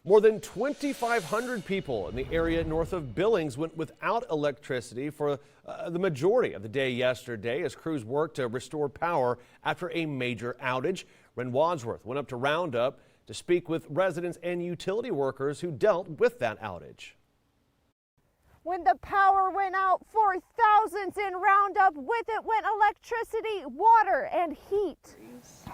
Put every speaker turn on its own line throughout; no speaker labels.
More than 2,500 people in the area north of Billings went without electricity for the majority of the day yesterday as crews worked to restore power after a major outage. Ren Wadsworth went up to Roundup to speak with residents and utility workers who dealt with that outage.
When the power went out for thousands in Roundup, with it went electricity, water, and heat.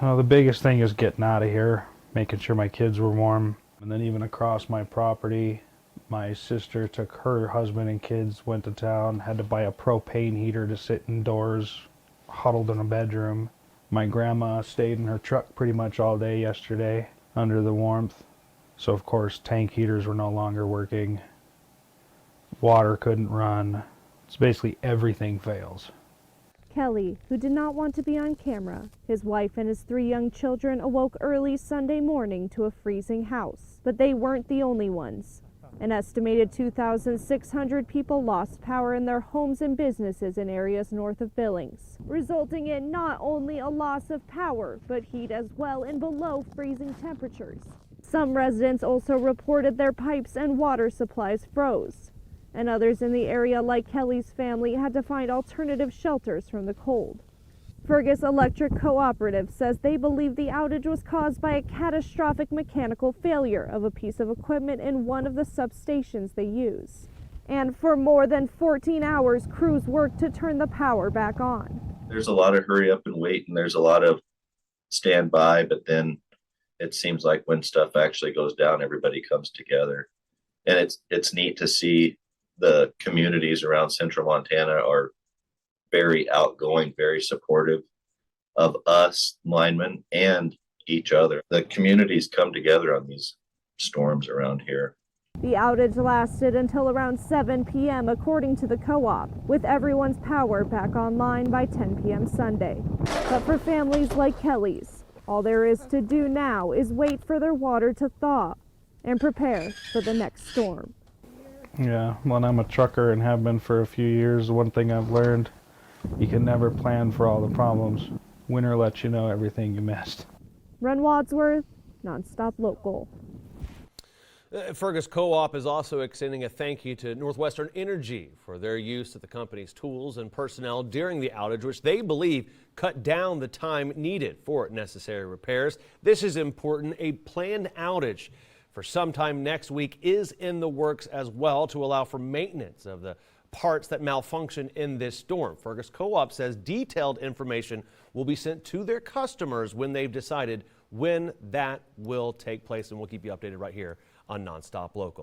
Well, the biggest thing is getting out of here, making sure my kids were warm. And then even across my property, my sister took her husband and kids, went to town, had to buy a propane heater to sit indoors, huddled in a bedroom. My grandma stayed in her truck pretty much all day yesterday under the warmth. So of course tank heaters were no longer working. Water couldn't run. It's basically everything fails.
Kelly, who did not want to be on camera, his wife and his 3 young children awoke early Sunday morning to a freezing house. But they weren't the only ones. An estimated 2,600 people lost power in their homes and businesses in areas north of Billings, resulting in not only a loss of power, but heat as well in below freezing temperatures. Some residents also reported their pipes and water supplies froze. And others in the area, like Kelly's family, had to find alternative shelters from the cold. Fergus Electric Cooperative says they believe the outage was caused by a catastrophic mechanical failure of a piece of equipment in one of the substations they use. And for more than 14 hours, crews worked to turn the power back on.
There's a lot of hurry up and wait, and there's a lot of standby, but then it seems like when stuff actually goes down, everybody comes together. And it's neat to see the communities around central Montana are very outgoing, very supportive of us linemen and each other. The communities come together on these storms around here.
The outage lasted until around 7 p.m. according to the co-op, with everyone's power back online by 10 p.m. Sunday. But for families like Kelly's, all there is to do now is wait for their water to thaw and prepare for the next storm.
Yeah, well, I'm a trucker and have been for a few years. One thing I've learned, you can never plan for all the problems. Winter lets you know everything you missed.
Ren Wadsworth, Nonstop Local.
Fergus Co-op is also extending a thank you to Northwestern Energy for their use of the company's tools and personnel during the outage, which they believe cut down the time needed for necessary repairs. This is important. A planned outage for sometime next week is in the works as well to allow for maintenance of the parts that malfunction in this storm. Fergus Co-op says detailed information will be sent to their customers when they've decided when that will take place, and we'll keep you updated right here on Nonstop Local.